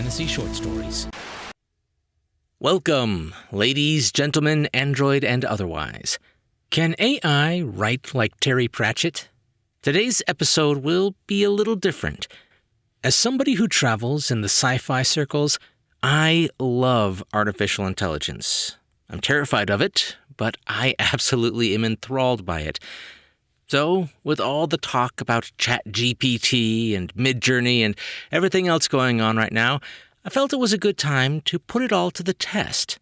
fantasy short stories. Welcome, ladies, gentlemen, android, and otherwise. Can AI write like Terry Pratchett? Today's episode will be a little different. As somebody who travels in the sci-fi circles, I love artificial intelligence. I'm terrified of it, but I absolutely am enthralled by it. So, with all the talk about Chat GPT and Midjourney and everything else going on right now, I felt it was a good time to put it all to the test.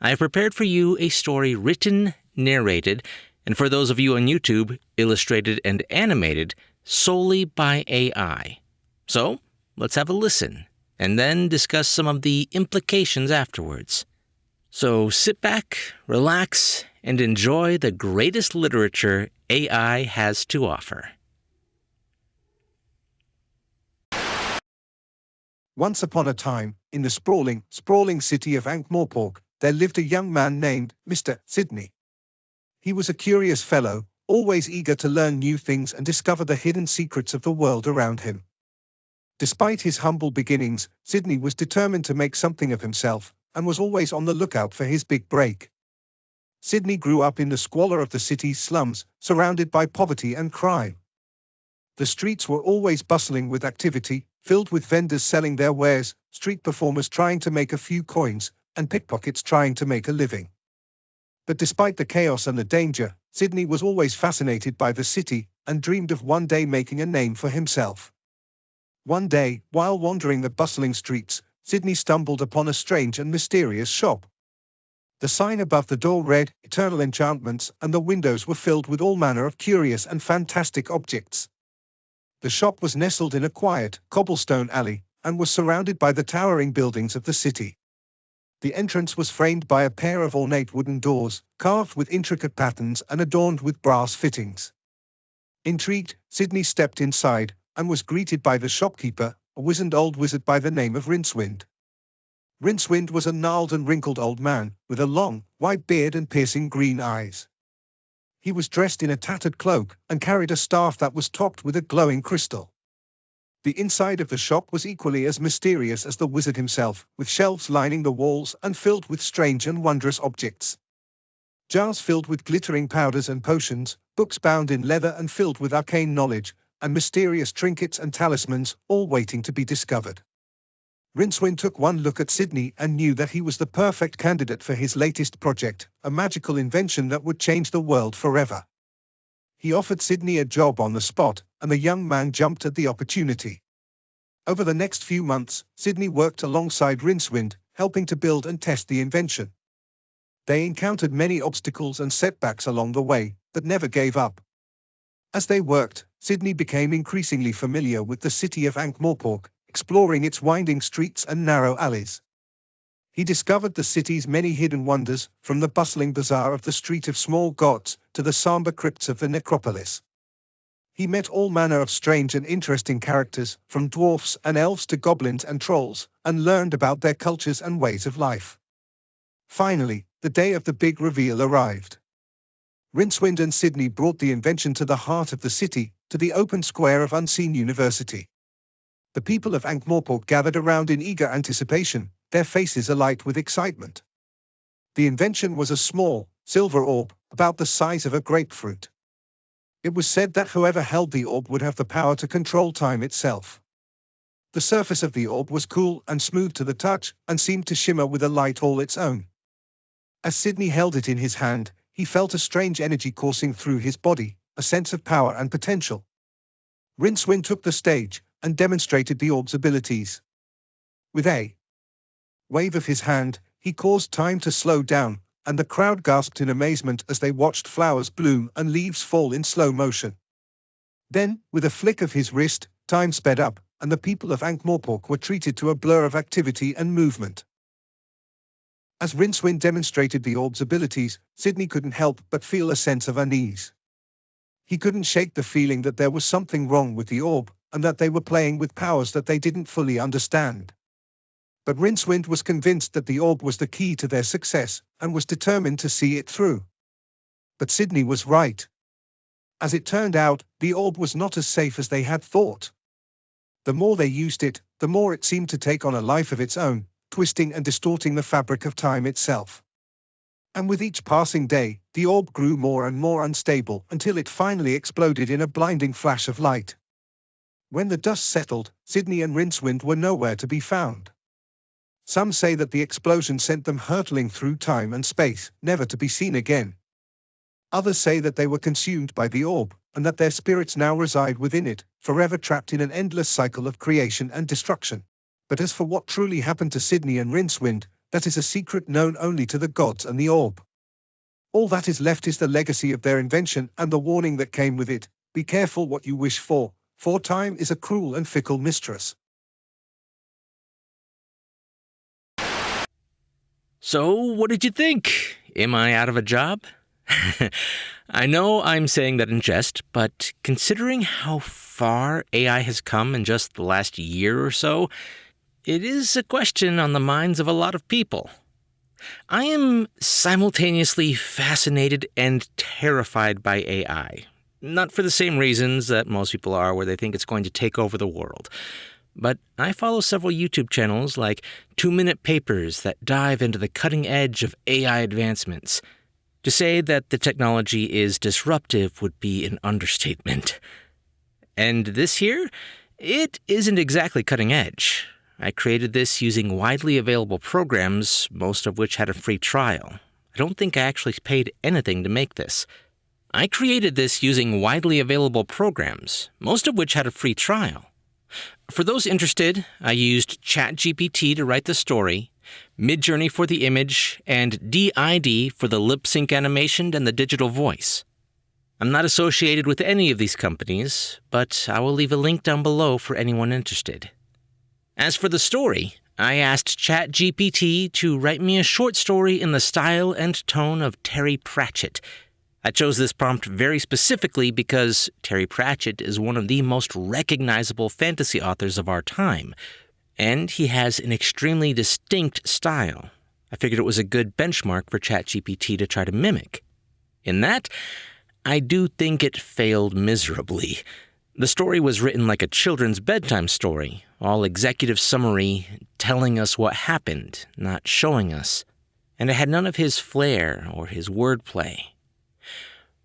I have prepared for you a story written, narrated, and for those of you on YouTube, illustrated and animated solely by AI. So, let's have a listen, and then discuss some of the implications afterwards. So sit back, relax, and enjoy the greatest literature AI has to offer. Once upon a time, in the sprawling city of Ankh-Morpork, there lived a young man named Mr. Sydney. He was a curious fellow, always eager to learn new things and discover the hidden secrets of the world around him. Despite his humble beginnings, Sydney was determined to make something of himself, and was always on the lookout for his big break. Sydney grew up in the squalor of the city's slums, surrounded by poverty and crime. The streets were always bustling with activity, filled with vendors selling their wares, street performers trying to make a few coins, and pickpockets trying to make a living. But despite the chaos and the danger, Sydney was always fascinated by the city, and dreamed of one day making a name for himself. One day, while wandering the bustling streets, Sydney stumbled upon a strange and mysterious shop. The sign above the door read, "Eternal Enchantments," and the windows were filled with all manner of curious and fantastic objects. The shop was nestled in a quiet, cobblestone alley, and was surrounded by the towering buildings of the city. The entrance was framed by a pair of ornate wooden doors, carved with intricate patterns and adorned with brass fittings. Intrigued, Sydney stepped inside, and was greeted by the shopkeeper, a wizened old wizard by the name of Rincewind. Rincewind was a gnarled and wrinkled old man, with a long, white beard and piercing green eyes. He was dressed in a tattered cloak, and carried a staff that was topped with a glowing crystal. The inside of the shop was equally as mysterious as the wizard himself, with shelves lining the walls and filled with strange and wondrous objects. Jars filled with glittering powders and potions, books bound in leather and filled with arcane knowledge, and mysterious trinkets and talismans, all waiting to be discovered. Rincewind took one look at Sydney and knew that he was the perfect candidate for his latest project, a magical invention that would change the world forever. He offered Sydney a job on the spot, and the young man jumped at the opportunity. Over the next few months, Sydney worked alongside Rincewind, helping to build and test the invention. They encountered many obstacles and setbacks along the way, but never gave up. As they worked, Sydney became increasingly familiar with the city of Ankh-Morpork, exploring its winding streets and narrow alleys. He discovered the city's many hidden wonders, from the bustling bazaar of the Street of Small Gods to the somber crypts of the necropolis. He met all manner of strange and interesting characters, from dwarfs and elves to goblins and trolls, and learned about their cultures and ways of life. Finally, the day of the big reveal arrived. Rincewind and Sydney brought the invention to the heart of the city, to the open square of Unseen University. The people of Ankh-Morpork gathered around in eager anticipation, their faces alight with excitement. The invention was a small, silver orb, about the size of a grapefruit. It was said that whoever held the orb would have the power to control time itself. The surface of the orb was cool and smooth to the touch, and seemed to shimmer with a light all its own. As Sydney held it in his hand, he felt a strange energy coursing through his body, a sense of power and potential. Rincewind took the stage, and demonstrated the orb's abilities. With a wave of his hand, he caused time to slow down, and the crowd gasped in amazement as they watched flowers bloom and leaves fall in slow motion. Then, with a flick of his wrist, time sped up, and the people of Ankh-Morpork were treated to a blur of activity and movement. As Rincewind demonstrated the orb's abilities, Sydney couldn't help but feel a sense of unease. He couldn't shake the feeling that there was something wrong with the orb, and that they were playing with powers that they didn't fully understand. But Rincewind was convinced that the orb was the key to their success, and was determined to see it through. But Sydney was right. As it turned out, the orb was not as safe as they had thought. The more they used it, the more it seemed to take on a life of its own, twisting and distorting the fabric of time itself. And with each passing day, the orb grew more and more unstable until it finally exploded in a blinding flash of light. When the dust settled, Sydney and Rincewind were nowhere to be found. Some say that the explosion sent them hurtling through time and space, never to be seen again. Others say that they were consumed by the orb, and that their spirits now reside within it, forever trapped in an endless cycle of creation and destruction. But as for what truly happened to Sydney and Rincewind, that is a secret known only to the gods and the orb. All that is left is the legacy of their invention and the warning that came with it: be careful what you wish for time is a cruel and fickle mistress. So, what did you think? Am I out of a job? I know I'm saying that in jest, but considering how far AI has come in just the last year or so, it is a question on the minds of a lot of people. I am simultaneously fascinated and terrified by AI. Not for the same reasons that most people are, where they think it's going to take over the world. But I follow several YouTube channels like 2-Minute Papers that dive into the cutting edge of AI advancements. To say that the technology is disruptive would be an understatement. And this here, it isn't exactly cutting edge. I created this using widely available programs, most of which had a free trial. I don't think I actually paid anything to make this. I created this using widely available programs, most of which had a free trial. For those interested, I used Chat GPT to write the story, Midjourney for the image, and DID for the lip sync animation and the digital voice. I'm not associated with any of these companies, but I will leave a link down below for anyone interested. As for the story, I asked Chat GPT to write me a short story in the style and tone of Terry Pratchett. I chose this prompt very specifically because Terry Pratchett is one of the most recognizable fantasy authors of our time, and he has an extremely distinct style. I figured it was a good benchmark for ChatGPT to try to mimic. In that, I do think it failed miserably. The story was written like a children's bedtime story, all executive summary, telling us what happened, not showing us. And it had none of his flair or his wordplay.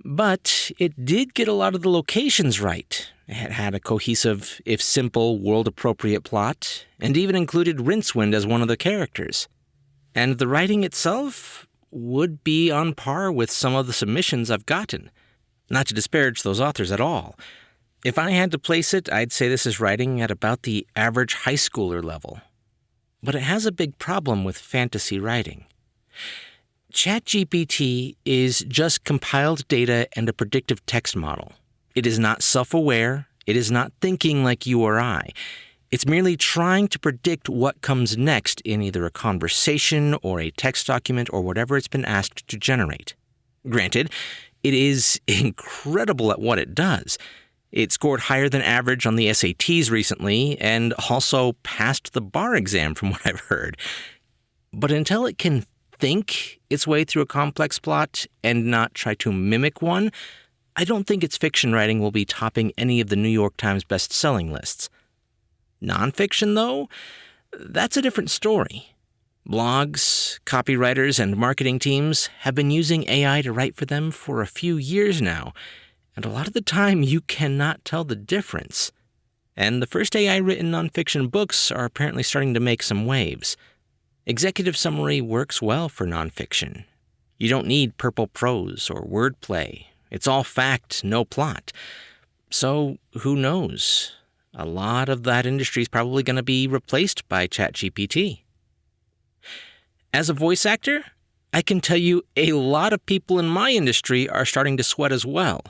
But it did get a lot of the locations right. It had a cohesive, if simple, world-appropriate plot, and even included Rincewind as one of the characters. And the writing itself would be on par with some of the submissions I've gotten. Not to disparage those authors at all. If I had to place it, I'd say this is writing at about the average high schooler level. But it has a big problem with fantasy writing. ChatGPT is just compiled data and a predictive text model. It is not self-aware. It is not thinking like you or I. It's merely trying to predict what comes next in either a conversation or a text document or whatever it's been asked to generate. Granted, it is incredible at what it does. It scored higher than average on the SATs recently and also passed the bar exam from what I've heard. But until it can think its way through a complex plot and not try to mimic one, I don't think its fiction writing will be topping any of the New York Times best-selling lists. Nonfiction, though, that's a different story. Blogs, copywriters, and marketing teams have been using AI to write for them for a few years now, and a lot of the time you cannot tell the difference. And the first AI-written nonfiction books are apparently starting to make some waves. Executive summary works well for nonfiction. You don't need purple prose or wordplay. It's all fact, no plot. So, who knows? A lot of that industry is probably going to be replaced by ChatGPT. As a voice actor, I can tell you a lot of people in my industry are starting to sweat as well.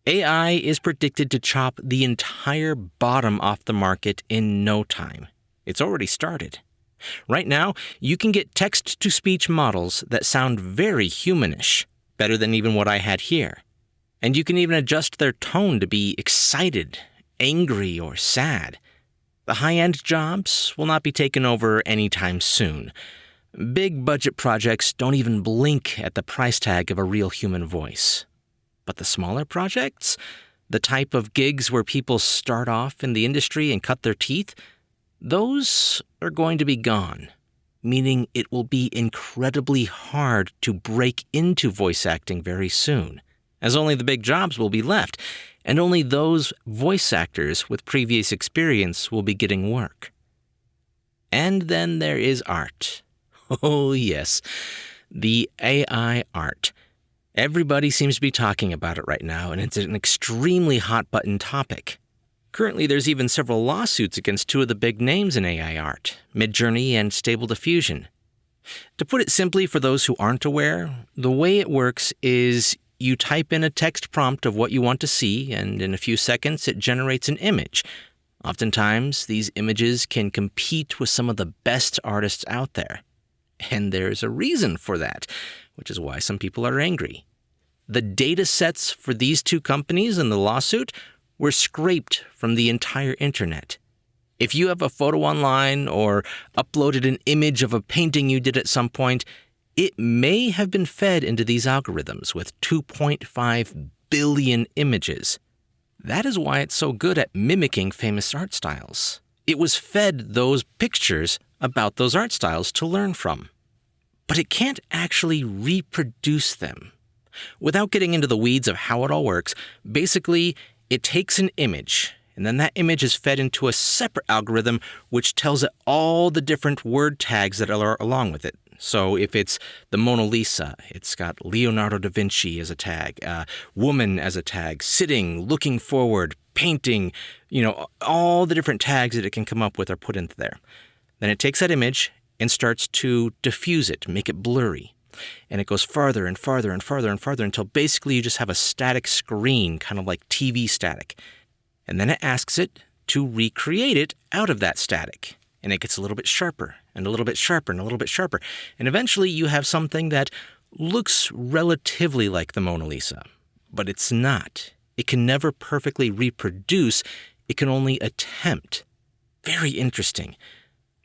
AI is predicted to chop the entire bottom off the market in no time. It's already started. Right now, you can get text-to-speech models that sound very humanish, better than even what I had here. And you can even adjust their tone to be excited, angry, or sad. The high-end jobs will not be taken over anytime soon. Big budget projects don't even blink at the price tag of a real human voice. But the smaller projects, the type of gigs where people start off in the industry and cut their teeth, those are going to be gone, meaning it will be incredibly hard to break into voice acting very soon, as only the big jobs will be left, and only those voice actors with previous experience will be getting work. And then there is art. Oh yes, the AI art. Everybody seems to be talking about it right now, and it's an extremely hot-button topic. Currently, there's even several lawsuits against two of the big names in AI art, Midjourney and Stable Diffusion. To put it simply for those who aren't aware, the way it works is you type in a text prompt of what you want to see, and in a few seconds it generates an image. Oftentimes, these images can compete with some of the best artists out there. And there's a reason for that, which is why some people are angry. The data sets for these two companies in the lawsuit were scraped from the entire internet. If you have a photo online or uploaded an image of a painting you did at some point, it may have been fed into these algorithms with 2.5 billion images. That is why it's so good at mimicking famous art styles. It was fed those pictures about those art styles to learn from. But it can't actually reproduce them. Without getting into the weeds of how it all works, basically, it takes an image, and then that image is fed into a separate algorithm which tells it all the different word tags that are along with it. So if it's the Mona Lisa, it's got Leonardo da Vinci as a tag, woman as a tag, sitting, looking forward, painting, all the different tags that it can come up with are put into there. Then it takes that image and starts to diffuse it, make it blurry. And it goes farther and farther and farther and farther until basically you just have a static screen, kind of like TV static. And then it asks it to recreate it out of that static. And it gets a little bit sharper and a little bit sharper and a little bit sharper. And eventually you have something that looks relatively like the Mona Lisa. But it's not. It can never perfectly reproduce. It can only attempt. Very interesting.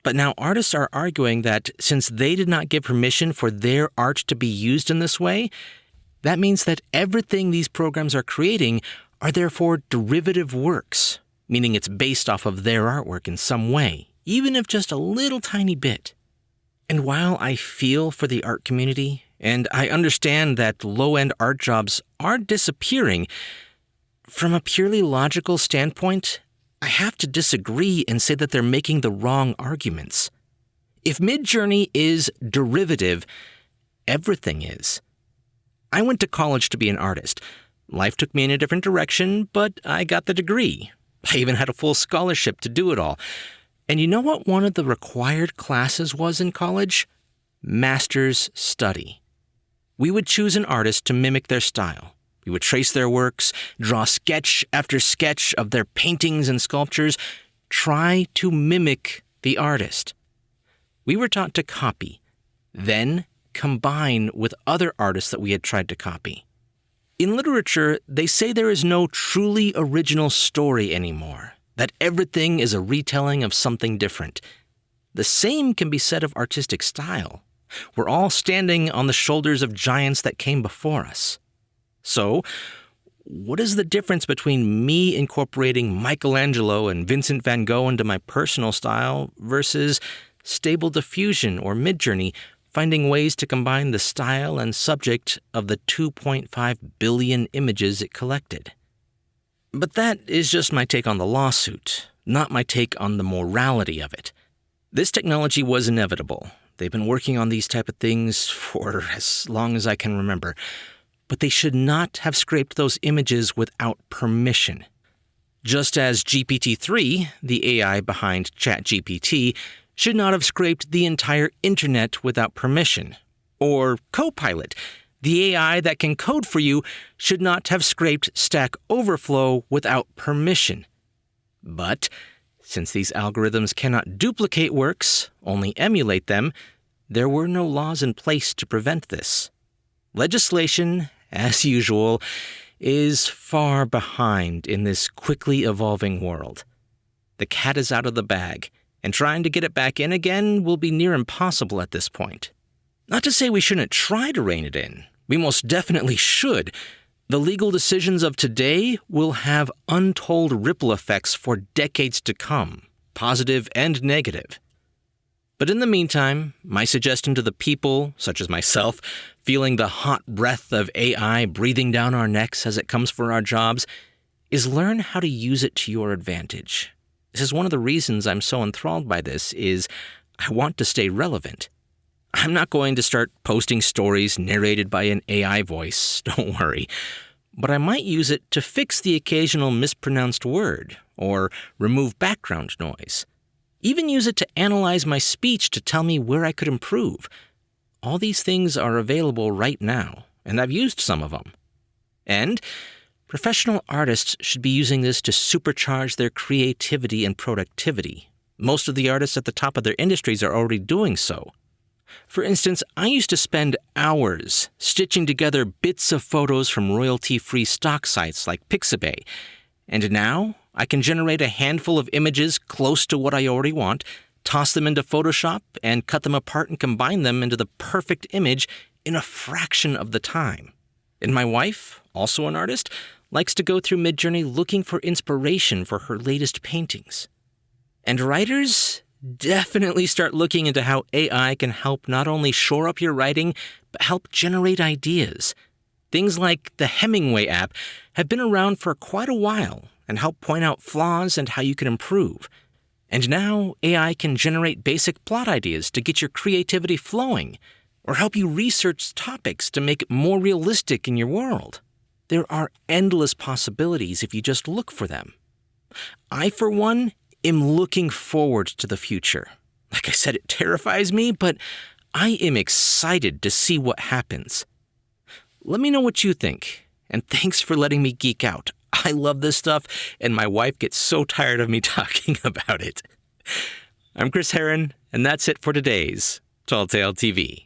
But now artists are arguing that since they did not give permission for their art to be used in this way, that means that everything these programs are creating are therefore derivative works, meaning it's based off of their artwork in some way, even if just a little tiny bit. And while I feel for the art community, and I understand that low-end art jobs are disappearing, from a purely logical standpoint, I have to disagree and say that they're making the wrong arguments. If Midjourney is derivative, everything is. I went to college to be an artist. Life took me in a different direction, but I got the degree. I even had a full scholarship to do it all. And you know what one of the required classes was in college? Master's study. We would choose an artist to mimic their style. We would trace their works, draw sketch after sketch of their paintings and sculptures, try to mimic the artist. We were taught to copy, then combine with other artists that we had tried to copy. In literature, they say there is no truly original story anymore, that everything is a retelling of something different. The same can be said of artistic style. We're all standing on the shoulders of giants that came before us. So, what is the difference between me incorporating Michelangelo and Vincent van Gogh into my personal style versus Stable Diffusion or Midjourney finding ways to combine the style and subject of the 2.5 billion images it collected? But that is just my take on the lawsuit, not my take on the morality of it. This technology was inevitable. They've been working on these type of things for as long as I can remember. But they should not have scraped those images without permission. Just as GPT-3, the AI behind Chat GPT, should not have scraped the entire internet without permission. Or Copilot, the AI that can code for you, should not have scraped Stack Overflow without permission. But since these algorithms cannot duplicate works, only emulate them, there were no laws in place to prevent this. Legislation, as usual, is far behind in this quickly evolving world. The cat is out of the bag, and trying to get it back in again will be near impossible at this point. Not to say we shouldn't try to rein it in. We most definitely should. The legal decisions of today will have untold ripple effects for decades to come, positive and negative. But in the meantime, my suggestion to the people, such as myself, feeling the hot breath of AI breathing down our necks as it comes for our jobs, is learn how to use it to your advantage. This is one of the reasons I'm so enthralled by this is I want to stay relevant. I'm not going to start posting stories narrated by an AI voice, don't worry. But I might use it to fix the occasional mispronounced word or remove background noise. Even use it to analyze my speech to tell me where I could improve. All these things are available right now, and I've used some of them. And professional artists should be using this to supercharge their creativity and productivity. Most of the artists at the top of their industries are already doing so. For instance, I used to spend hours stitching together bits of photos from royalty-free stock sites like Pixabay, and now I can generate a handful of images close to what I already want, toss them into Photoshop, and cut them apart and combine them into the perfect image in a fraction of the time. And my wife, also an artist, likes to go through Midjourney looking for inspiration for her latest paintings. And writers definitely start looking into how AI can help not only shore up your writing, but help generate ideas. Things like the Hemingway app have been around for quite a while and help point out flaws and how you can improve. And now AI can generate basic plot ideas to get your creativity flowing, or help you research topics to make it more realistic in your world. There are endless possibilities if you just look for them. I, for one, am looking forward to the future. Like I said, it terrifies me, but I am excited to see what happens. Let me know what you think, and thanks for letting me geek out. I love this stuff, and my wife gets so tired of me talking about it. I'm Chris Herron, and that's it for today's Tall Tale TV.